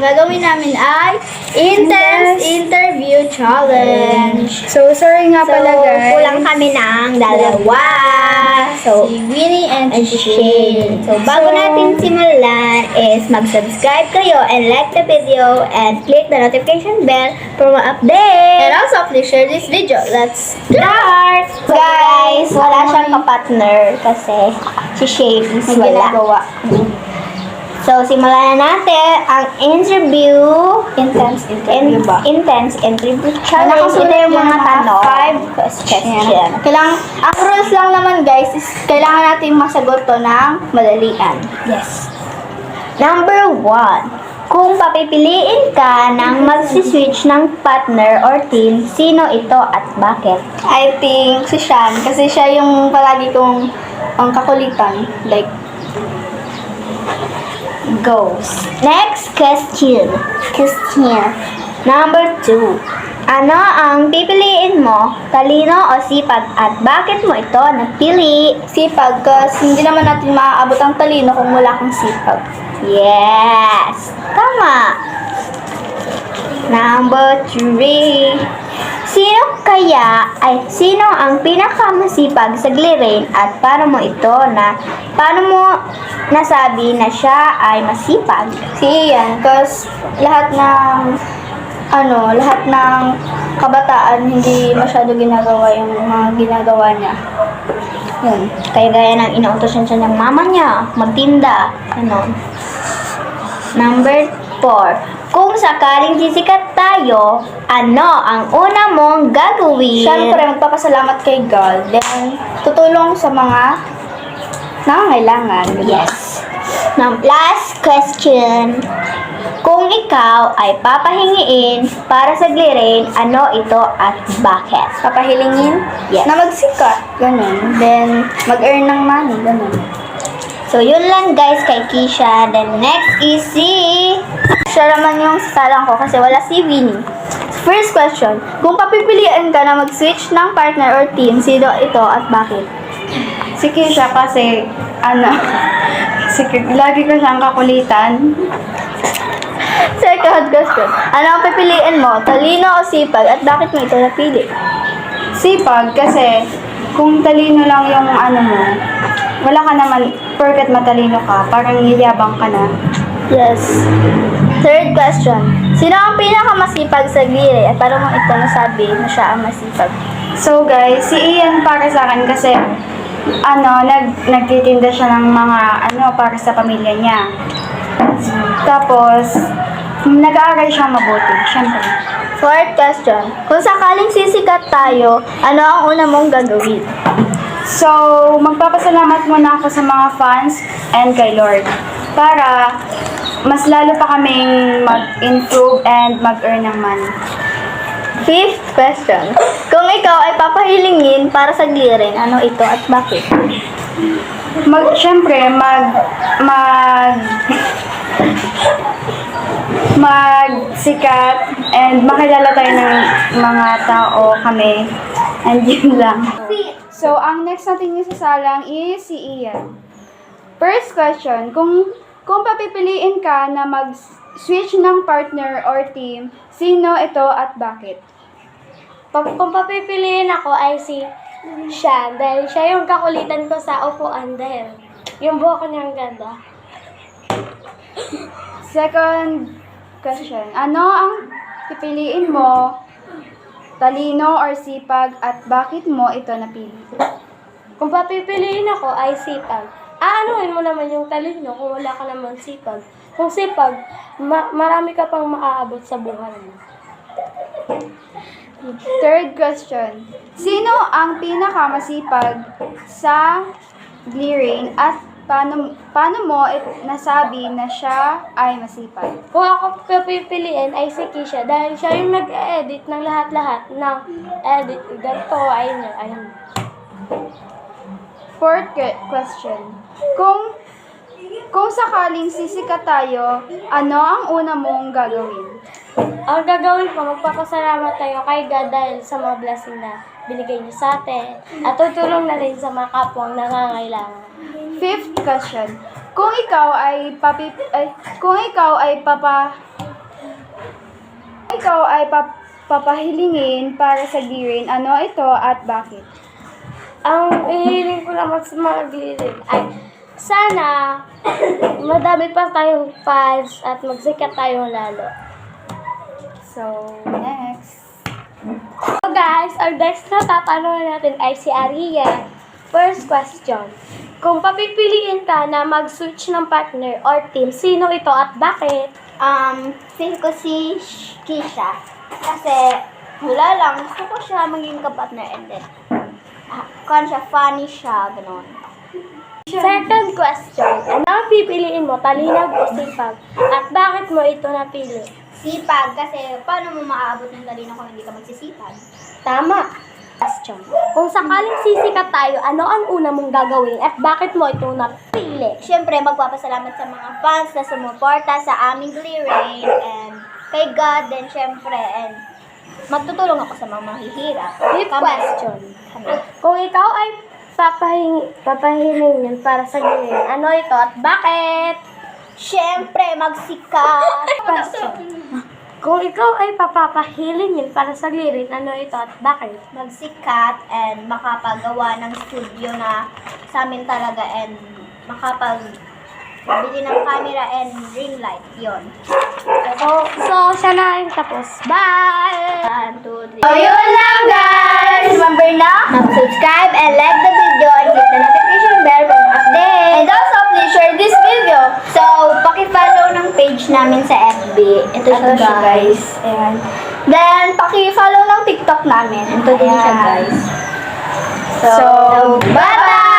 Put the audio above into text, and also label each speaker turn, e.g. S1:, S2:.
S1: gagawin namin ay Intense Interview Challenge.
S2: So, sorry nga pala guys.
S1: kulang kami ng dalawa. So, si Winnie and si Shane. So, bago natin simulan is mag-subscribe kayo and like the video and click the notification bell for more updates. And also, please share this video. Let's start! Guys, wala siyang kapartner kasi si Shane is wala. So, simulan na natin ang interview. Intense interview ba? Intense interview challenge. Ito yung mga tanong. 5 questions. Ang rules lang naman guys is kailangan natin masagot to ng madalian. Yes. Number 1. Kung papipiliin ka ng magsiswitch ng partner or team, sino ito at bakit? I think si Sean. Kasi siya yung palagi kong kakulitan. Like, goes. Next question. Number 2. Ano ang pipiliin mo? Talino o sipag? At bakit mo ito napili? Sipag, kasi hindi naman natin maaabot ang talino kung wala kang sipag. Yes! Tama! Number 3. Sino ang pinakamasipag sa glirin at paano mo nasabi na siya ay masipag? Si Ian, kasi lahat ng kabataan hindi masyado ginagawa yung mga ginagawa niya. Yun. Kaya gaya ng inuutosan siya ng mama niya, magtinda. Ano. Number 4. Kung sakaling sisikat tayo, ano ang una mong gagawin? Siyempre, magpapasalamat kay God. Then, tutulong sa mga nangangailangan. Yes. Now, last question. Kung ikaw ay papahingiin para sa glirin, ano ito at bakit? Papahilingin? Yes. Na magsikat. Ganun. Then, mag-earn ng money. Ganun. So, yun lang guys kay Kisha. Then, next is siya naman yung sasalang ko kasi wala si Winnie. First question. Kung papipiliin ka na mag-switch ng partner or team, sino ito at bakit?
S2: Si Kisha kasi, lagi ko siyang kakulitan.
S1: Second question. Ano ang pipiliin mo? Talino o sipag? At bakit mo ito napili?
S2: Sipag kasi, kung talino lang yung mo, wala ka naman, porket matalino ka, parang niyabang ka na.
S1: Yes. Third question. Sino ang pinakamasipag sa glire at paano mo ito nasabi na siya ang masipag?
S2: So guys, si Ian para sa akin kasi nagtitinda siya ng mga para sa pamilya niya. Tapos nag-aaral siyang mabuti, syempre.
S1: Fourth question. Kung sakaling sisikat tayo, ano ang una mong gagawin?
S2: So, magpapasalamat muna ako sa mga fans and kay Lord para mas lalo pa kaming mag-improve and mag-earn ng money.
S1: Fifth question. Kung ikaw ay papahilingin para sa glirin, ano ito at bakit?
S2: Siyempre, magsikat and makilala tayo ng mga tao kami. And yun lang. So, ang next natin isasalang is si Ian. First question, kung papipiliin ka na mag-switch ng partner or team, sino ito at bakit?
S3: Kung papipiliin ako ay si Sean dahil siya yung kakulitan ko sa upuan dahil yung buhok niya ang ganda.
S2: Second question, ano ang pipiliin mo? Talino or sipag at bakit mo ito napili?
S3: Kung papipiliin ako ay sipag. Aanuhin mo naman yung talino kung wala ka naman sipag. Kung sipag, marami ka pang maaabot sa buhay mo.
S2: Third question, sino ang pinakamasipag sa gliring at paano mo nasabi na siya ay masipag?
S3: Kung ako papipiliin ay si Kisha dahil siya yung nag-edit ng lahat-lahat ng edit. Ganito, ayun.
S2: Fourth question. Kung sakaling sisikat tayo, ano ang una mong gagawin?
S3: Ang gagawin ko, magpapasalamat tayo kay God dahil sa mga blessing na binigay niyo sa atin at tutulong na rin sa mga kapwang nangangailangan.
S2: Fifth question. Kung ikaw ay ikaw ay papahilingin para sa girin, ano ito at bakit?
S3: Ang hihiling ko naman sa mga glirin ay sana madami pa tayong fans at magsikat tayo lalo.
S2: So, next.
S3: So guys, our next na tatanungin natin ay si Aria. First question. Kung papipiliin ka na mag-switch ng partner or team, sino ito at bakit?
S1: Feel ko si Kisha. Kasi, wala lang. Gusto ko siya maging kapartner and then, siya, funny siya, gano'n.
S3: Second question. Ano ang pipiliin mo, talinag o sipag? At bakit mo ito napili?
S1: Sipag, kasi paano mo maaabot ng talino kung hindi ka magsisipag?
S3: Tama. Question. Kung sakaling sisikat tayo, ano ang una mong gagawin at bakit mo ito napili?
S1: Siyempre, magpapasalamat sa mga fans na sumuporta sa aming Glee and kay God, then siyempre, and magtutulong ako sa mga mahihirap.
S3: Fifth question. Kung ikaw ay papahingin para sa gilin, ano ito at bakit?
S1: Siyempre, magsikat.
S3: Question. Kung ikaw ay papapahilingin para sa lirin, ano ito at bakit?
S1: Magsikat and makapagawa ng studio na sa amin talaga and bili ng camera and ring light. Yon.
S3: So, siya na rin tapos. Bye!
S1: 1, 2, 3. So, yun lang guys! Remember na, mag-subscribe and like the video and click the notification bell for more updates. And also, please share this video. So, paki-follow ng page namin sa FB. Ito siya guys. Ayan. Then, paki-follow ng TikTok namin. Ito din siya guys. So bye-bye!